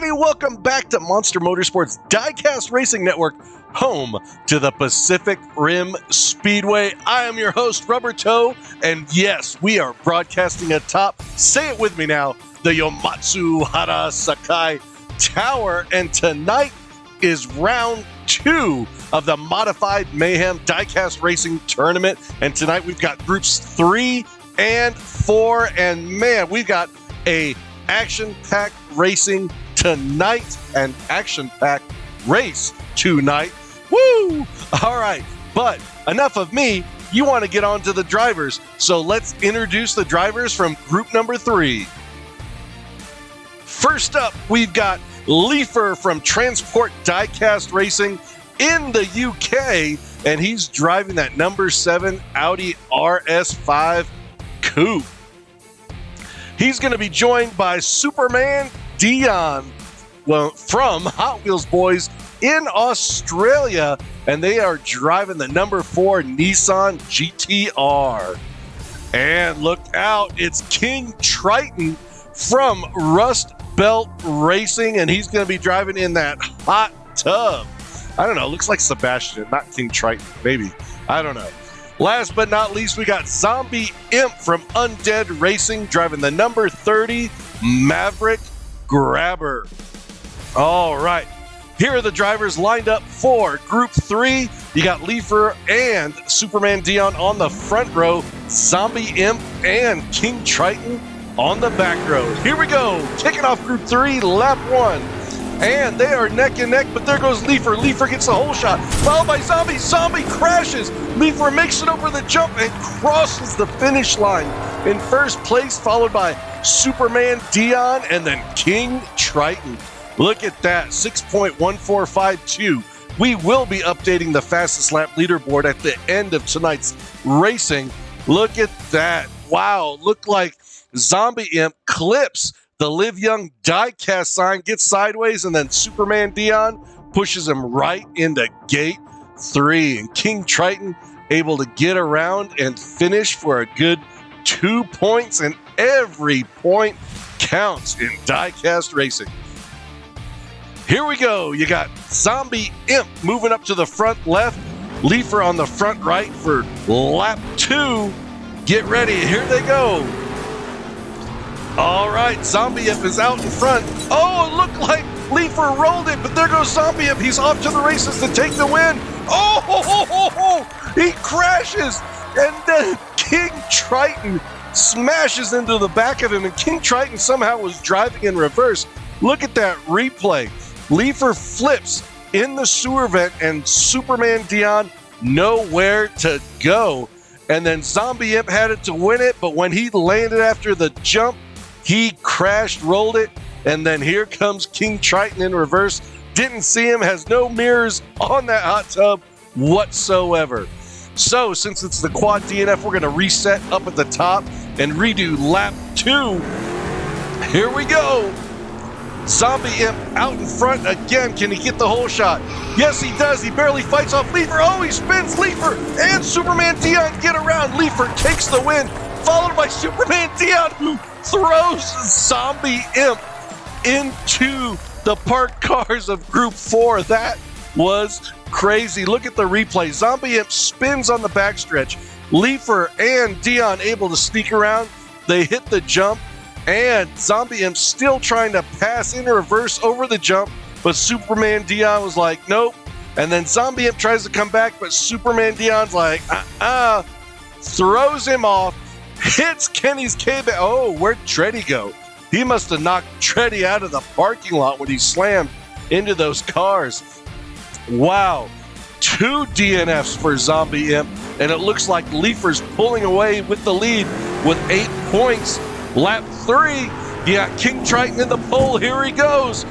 everybody. Welcome back to Monster Motorsports Diecast Racing Network, home to the Pacific Rim Speedway. I am your host, Rubber Toe, and yes, we are broadcasting atop, say it with me now, the Yomatsu Hara Sakai Tower, and tonight is round 2 of the Modified Mayhem Diecast Racing Tournament, and tonight we've got groups 3 and 4, and man, we've got a action-packed racing tonight and action-packed race tonight. Woo! All right, but enough of me. You want to get on to the drivers, so let's introduce the drivers from group number 3. First up, we've got Leifer from Transport Diecast Racing in the UK, and he's driving that number 7 Audi RS5 Coupe. He's going to be joined by Superman Dion from Hot Wheels Boys in Australia, and they are driving the number 4 Nissan GTR. And look out, it's King Triton from Rust Belt Racing, and he's going to be driving in that hot tub. I don't know, looks like Sebastian, not King Triton, maybe. I don't know. Last but not least, we got Zombie Imp from Undead Racing driving the number 30 Maverick Grabber. All right, here are the drivers lined up for Group 3. You got Leifer and Superman Dion on the front row, Zombie Imp and King Triton on the back row. Here we go, kicking off Group 3, lap 1. And they are neck and neck, but there goes Leifer. Leifer gets the whole shot, followed by Zombie. Zombie crashes. Leifer makes it over the jump and crosses the finish line in first place, followed by Superman Dion and then King Triton. Look at that, 6.1452. We will be updating the fastest lap leaderboard at the end of tonight's racing. Look at that. Wow, looked like Zombie Imp clips the Live Young Diecast sign, gets sideways, and then Superman Dion pushes him right into gate 3. And King Triton able to get around and finish for a good 2 points, and every point counts in diecast racing. Here we go. You got Zombie Imp moving up to the front left, Leifer on the front right for lap 2. Get ready. Here they go. All right, Zombie Imp is out in front. Oh, it looked like Leifer rolled it, but there goes Zombie Imp. He's off to the races to take the win. Oh, he crashes, and then King Triton smashes into the back of him, and King Triton somehow was driving in reverse. Look at that replay. Leifer flips in the sewer vent, and Superman Dion nowhere to go. And then Zombie Imp had it to win it, but when he landed after the jump, he crashed, rolled it, and then here comes King Triton in reverse. Didn't see him, has no mirrors on that hot tub whatsoever. So, since it's the quad DNF, we're going to reset up at the top and redo lap 2. Here we go. Zombie Imp out in front again. Can he get the whole shot? Yes, he does. He barely fights off Leifer. Oh, he spins Leifer, and Superman Dion get around. Leifer takes the win, followed by Superman Dion, who throws Zombie Imp into the parked cars of Group 4. That was crazy. Look at the replay. Zombie Imp spins on the backstretch. Leifer and Dion able to sneak around. They hit the jump, and Zombie Imp still trying to pass in reverse over the jump, but Superman Dion was like, nope. And then Zombie Imp tries to come back, but Superman Dion's like, throws him off. Hits Kenny's K-Bag. Oh, where'd Treddy go? He must have knocked Treddy out of the parking lot when he slammed into those cars. Wow. 2 DNFs for Zombie Imp, and it looks like Leifer's pulling away with the lead with 8 points. Lap 3, you got King Triton in the pole. Here he goes.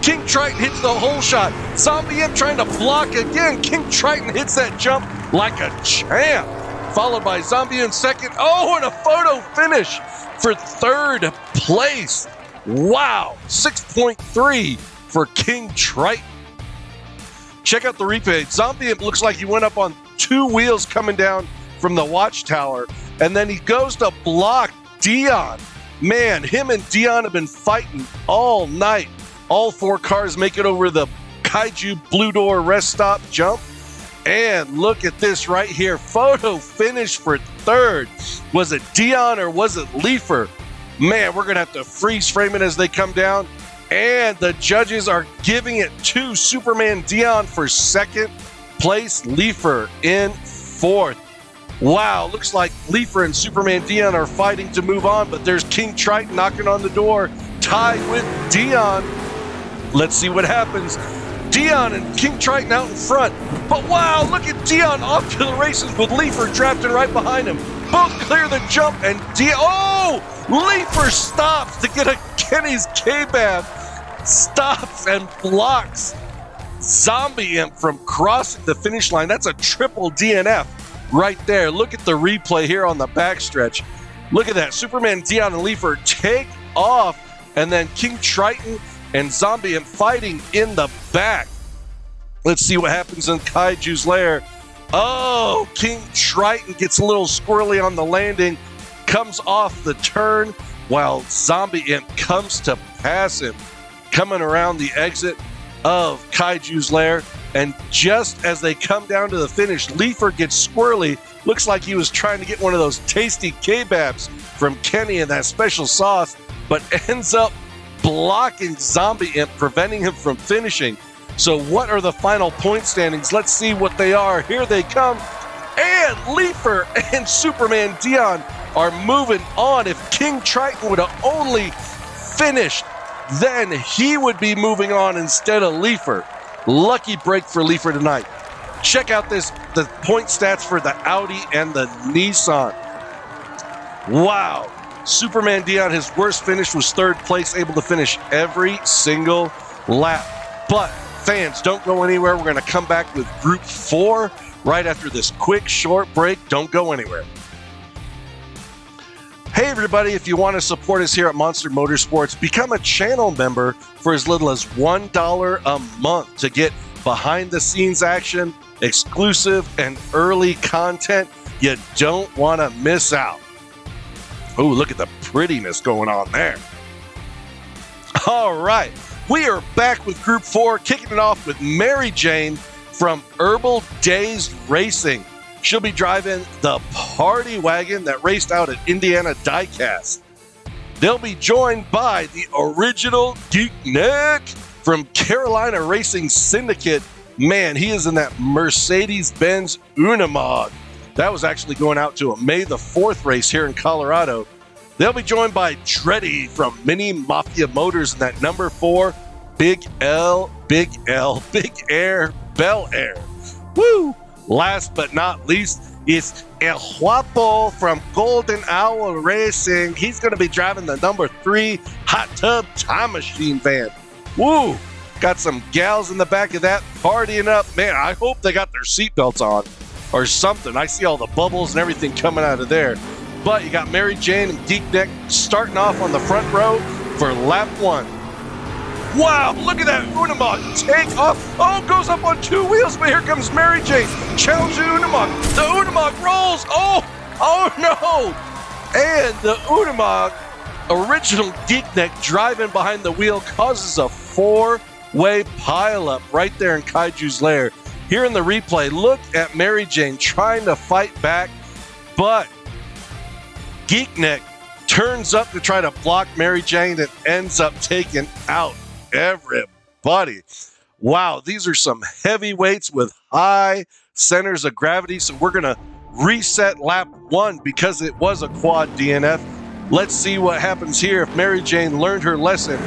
King Triton hits the whole shot. Zombie Imp trying to block again. King Triton hits that jump like a champ, followed by Zombie in second. Oh, and a photo finish for 3rd place. Wow, 6.3 for King Triton. Check out the replay. Zombie Imp looks like he went up on 2 wheels coming down from the watchtower, and then he goes to block Dion. Man, him and Dion have been fighting all night All 4 cars make it over the Kaiju Blue Door rest stop jump. And look at this right here. Photo finish for 3rd. Was it Dion or was it Leifer? Man, we're going to have to freeze frame it as they come down. And the judges are giving it to Superman Dion for 2nd place. Leifer in 4th. Wow, looks like Leifer and Superman Dion are fighting to move on, but there's King Triton knocking on the door, tied with Dion. Let's see what happens. Dion and King Triton out in front. But wow, look at Dion off to the races with Leifer drafting right behind him. Both clear the jump and Leifer stops to get a Kenny's K-Bab. Stops and blocks Zombie Imp from crossing the finish line. That's a triple DNF right there. Look at the replay here on the backstretch. Look at that. Superman, Dion, and Leifer take off, and then King Triton and Zombie Imp fighting in the back. Let's see what happens in Kaiju's lair. Oh, King Triton gets a little squirrely on the landing, comes off the turn, while Zombie Imp comes to pass him, coming around the exit of Kaiju's lair. And just as they come down to the finish, Leifer gets squirrely. Looks like he was trying to get one of those tasty K-Babs from Kenny and that special sauce, but ends up blocking Zombie Imp, preventing him from finishing. So what are the final point standings? Let's see what they are. Here they come. And Leifer and Superman Dion are moving on. If King Triton would have only finished, then he would be moving on instead of Leifer. Lucky break for Leifer tonight. Check out the point stats for the Audi and the Nissan. Wow. Superman Dion, his worst finish was 3rd place, able to finish every single lap. But fans, don't go anywhere. We're going to come back with Group 4 right after this quick, short break. Don't go anywhere. Hey everybody, if you want to support us here at Monster Motorsports, become a channel member for as little as $1 a month to get behind the scenes action, exclusive and early content you don't want to miss out. Oh, look at the prettiness going on there. All right, we are back with Group 4, kicking it off with Mary Jane from Herbal Days Racing. She'll be driving the party wagon that raced out at Indiana Diecast. They'll be joined by the original Geek Nick from Carolina Racing Syndicate. Man, he is in that Mercedes-Benz Unimog. That was actually going out to a May the 4th race here in Colorado. They'll be joined by Dreddy from Mini Mafia Motors in that number 4 Big Air, Bel Air. Woo! Last but not least is El Guapo from Golden Owl Racing. He's going to be driving the number 3 Hot Tub Time Machine van. Woo! Got some gals in the back of that partying up. Man, I hope they got their seatbelts on or something. I see all the bubbles and everything coming out of there. But you got Mary Jane and Geek Neck starting off on the front row for lap 1. Wow, look at that Unimog take off. Oh, goes up on 2 wheels, but here comes Mary Jane. Challenge the Unimog. The Unimog rolls. Oh no. And the Unimog, original Geek Neck, driving behind the wheel, causes a 4-way pileup right there in Kaiju's lair. Here in the replay, look at Mary Jane trying to fight back, but Geek Neck turns up to try to block Mary Jane and ends up taking out everybody. Wow, these are some heavyweights with high centers of gravity. So we're going to reset lap 1 because it was a quad DNF. Let's see what happens here if Mary Jane learned her lesson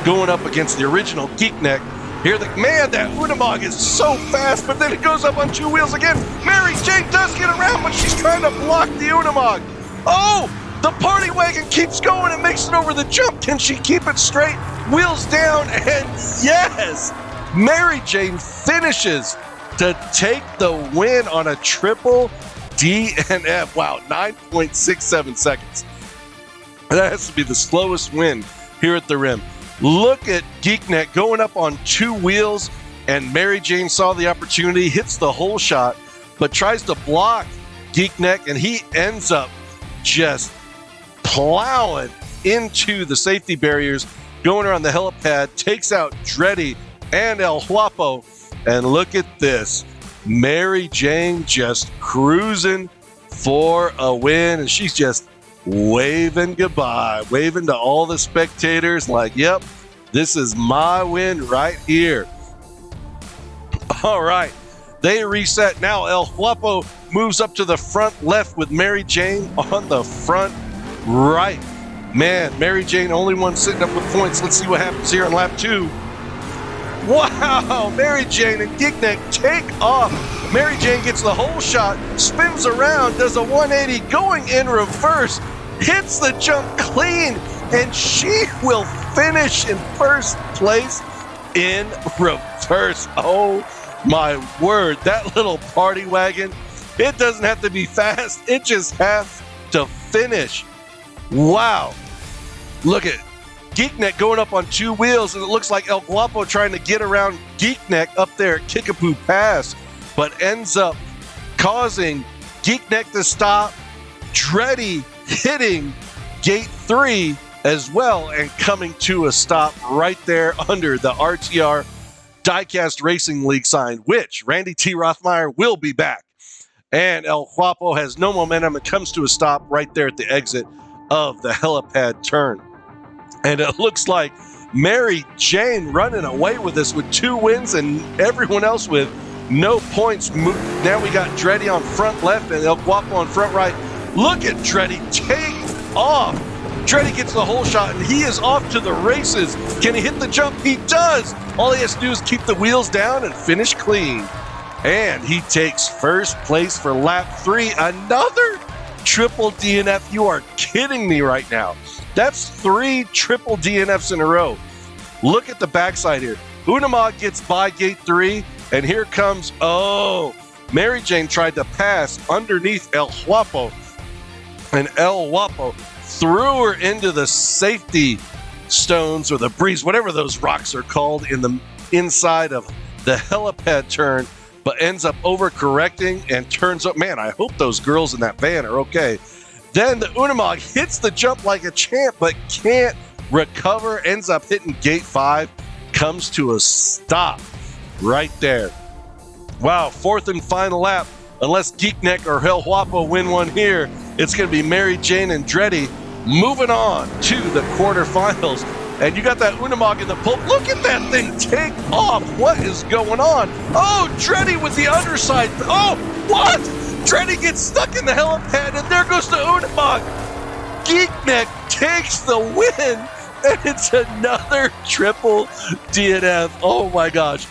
going up against the original Geek Neck. Here, man, that Unimog is so fast, but then it goes up on 2 wheels again. Mary Jane does get around, but she's trying to block the Unimog. Oh, the party wagon keeps going and makes it over the jump. Can she keep it straight? Wheels down, and yes, Mary Jane finishes to take the win on a triple DNF. Wow, 9.67 seconds. That has to be the slowest win here at the rim. Look at Geek Neck going up on 2 wheels, and Mary Jane saw the opportunity, hits the hole shot, but tries to block Geek Neck, and he ends up just plowing into the safety barriers going around the helipad, takes out Dreddy and El Huapo. And look at this. Mary Jane just cruising for a win, and she's just waving goodbye, waving to all the spectators like, yep, this is my win right here. All right, they reset. Now El Huapo moves up to the front left with Mary Jane on the front right. Man, Mary Jane, only one sitting up with points. Let's see what happens here on lap 2. Wow, Mary Jane and Geekneck take off. Mary Jane gets the whole shot, spins around, does a 180 going in reverse, hits the jump clean, and she will finish in first place in reverse. Oh my word, that little party wagon, it doesn't have to be fast, it just has to finish. Wow, look at Geekneck going up on 2 wheels, and it looks like El Guapo trying to get around Geekneck up there at Kickapoo Pass, but ends up causing Geekneck to stop, Dreddy hitting gate 3 as well, and coming to a stop right there under the RTR Diecast Racing League sign, which Randy T. Rothmeyer will be back. And El Guapo has no momentum and comes to a stop right there at the exit of the helipad turn. And it looks like Mary Jane running away with this with 2 wins and everyone else with no points. Now we got Dreddy on front left and El Guapo on front right. Look at Dreddy take off. Dreddy gets the whole shot and he is off to the races. Can he hit the jump? He does. All he has to do is keep the wheels down and finish clean. And he takes first place for lap 3. Another triple DNF. You are kidding me right now. That's 3 triple DNFs in a row. Look at the backside here. Unamog gets by gate 3, and here comes, Mary Jane tried to pass underneath El Guapo, and El Guapo threw her into the safety stones or the breeze, whatever those rocks are called, in the inside of the helipad turn, but ends up overcorrecting and turns up. Man, I hope those girls in that van are okay. Then the Unamog hits the jump like a champ, but can't recover, ends up hitting gate 5, comes to a stop right there. Wow, 4th and final lap. Unless Geekneck or El Guapo win one here, it's going to be Mary Jane and Dreddy moving on to the quarterfinals. And you got that Unamog in the pull. Look at that thing take off. What is going on? Oh, Dreddy with the underside. Oh, what? Dreddy gets stuck in the helipad, and there goes the Unamog. Geekneck takes the win, and it's another triple DNF. Oh my gosh.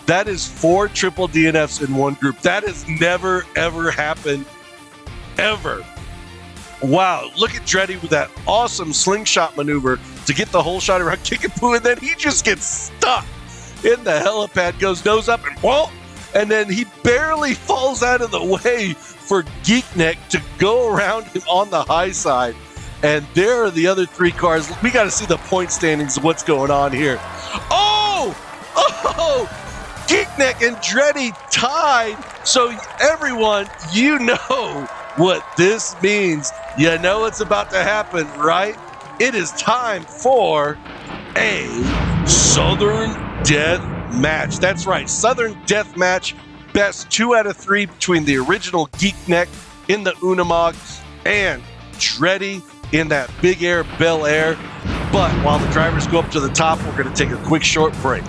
That is 4 triple DNFs in one group. That has never, ever happened, ever. Wow, look at Dreddy with that awesome slingshot maneuver to get the whole shot around Kickapoo, and then he just gets stuck in the helipad, goes nose up, and whoa! And then he barely falls out of the way for Geekneck to go around him on the high side. And there are the other 3 cars. We got to see the point standings of what's going on here. Oh! Geekneck and Dreddy tied. So everyone, you know what this means. You know it's about to happen, right? It is time for a Southern Death Match. That's right, Southern Death Match. Best 2 out of 3 between the original Geekneck in the Unamog and Dreddy in that Big Air Bel Air. But while the drivers go up to the top, we're going to take a quick short break.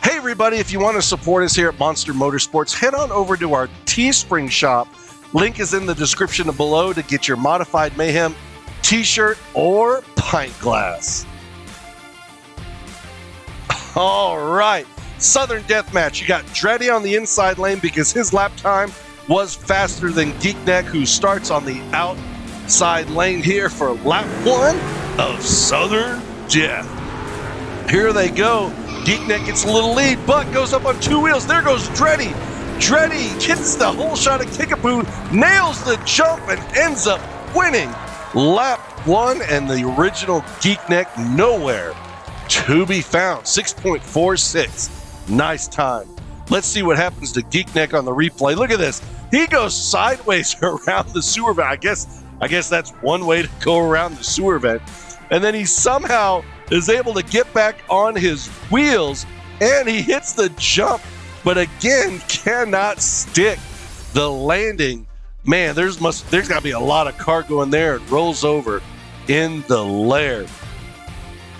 Hey everybody, if you want to support us here at Monster Motorsports, head on over to our Teespring shop. Link is in the description below to get your Modified Mayhem t-shirt or pint glass. All right, Southern Death Match. You got Dreddy on the inside lane because his lap time was faster than Geekneck, who starts on the outside lane here for lap 1 of Southern Death. Here they go. Geekneck gets a little lead, but goes up on 2 wheels. There goes Dreddy. Dreddy hits the whole shot at Kickapoo, nails the jump, and ends up winning lap 1, and the original Geekneck nowhere to be found. 6.46. Nice time. Let's see what happens to Geekneck on the replay. Look at this. He goes sideways around the sewer valve. I guess I guess that's one way to go around the sewer vent. And then he somehow is able to get back on his wheels, and he hits the jump, but again cannot stick the landing. Man, there's got to be a lot of cargo in there. It rolls over in the lair.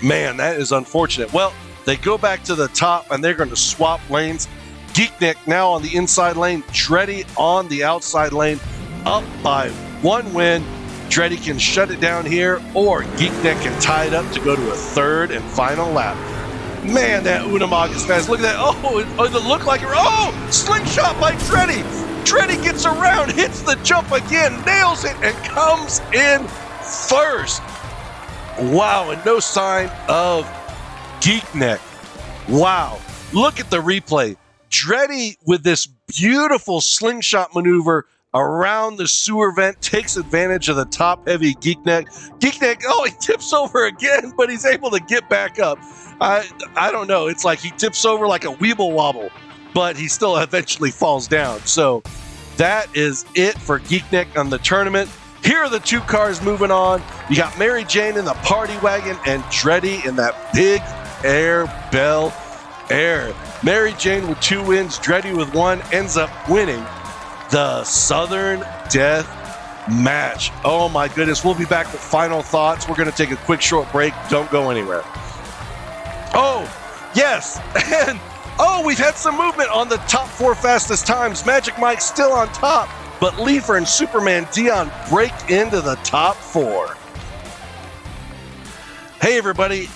Man, that is unfortunate. Well, they go back to the top, and they're going to swap lanes. Geeknik now on the inside lane, Dreddy on the outside lane, up by 1 win. Dreddy can shut it down here, or Geeknik can tie it up to go to a third and final lap. Man, that Unimog is fast. Look at that. Oh, it looked like slingshot by Dreddy. Dreddy gets around, hits the jump again, nails it, and comes in first. Wow, and no sign of Geeknik. Wow, look at the replay. Dreddy with this beautiful slingshot maneuver around the sewer vent, takes advantage of the top-heavy Geeknik. Geeknik, he tips over again, but he's able to get back up. I don't know. It's like he tips over like a weeble wobble, but he still eventually falls down. So that is it for Geeknik on the tournament. Here are the 2 cars moving on. You got Mary Jane in the party wagon and Dreddy in that big Air Bel Air. Mary Jane with 2 wins, Dreddy with 1, ends up winning the Southern Death Match. Oh my goodness, we'll be back with final thoughts. We're going to take a quick short break. Don't go anywhere. Oh, yes, and we've had some movement on the top 4 fastest times. Magic Mike still on top, but Leifer and Superman Dion break into the top 4. Hey everybody,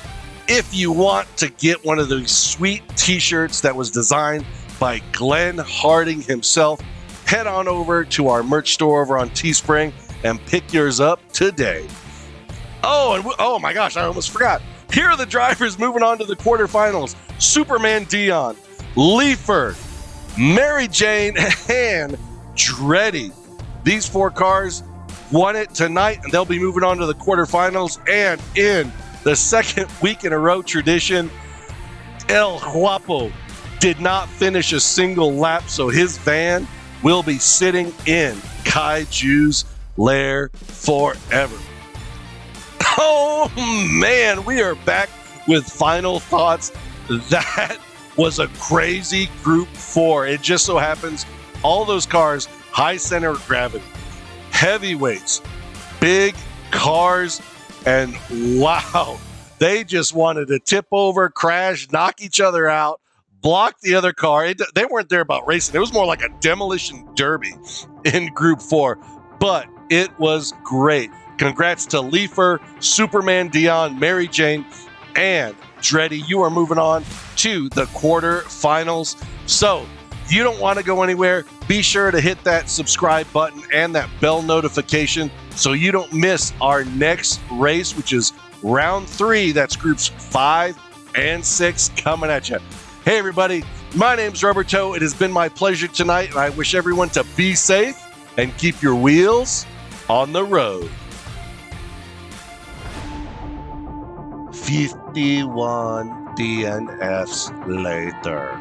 if you want to get one of those sweet t-shirts that was designed by Glenn Harding himself, head on over to our merch store over on Teespring and pick yours up today. Oh my gosh, I almost forgot. Here are the drivers moving on to the quarterfinals. Superman Dion, Leifer, Mary Jane, and Dreddy. These 4 cars won it tonight, and they'll be moving on to the quarterfinals. And in the second week in a row tradition, El Guapo did not finish a single lap, so his van will be sitting in Kaiju's lair forever. Oh man, we are back with final thoughts. That was a crazy group 4. It just so happens all those cars, high center of gravity, heavyweights, big cars, and wow, they just wanted to tip over, crash, knock each other out, block the other car. They weren't there about racing. It was more like a demolition derby in Group 4, but it was great. Congrats to Leifer, Superman Dion, Mary Jane, and Dreddy. You are moving on to the quarterfinals. So you don't want to go anywhere. Be sure to hit that subscribe button and that bell notification so you don't miss our next race, which is round 3. That's groups 5 and 6 coming at you. Hey everybody, my name's Roberto. It has been my pleasure tonight, and I wish everyone to be safe and keep your wheels on the road. 51 DNFs later.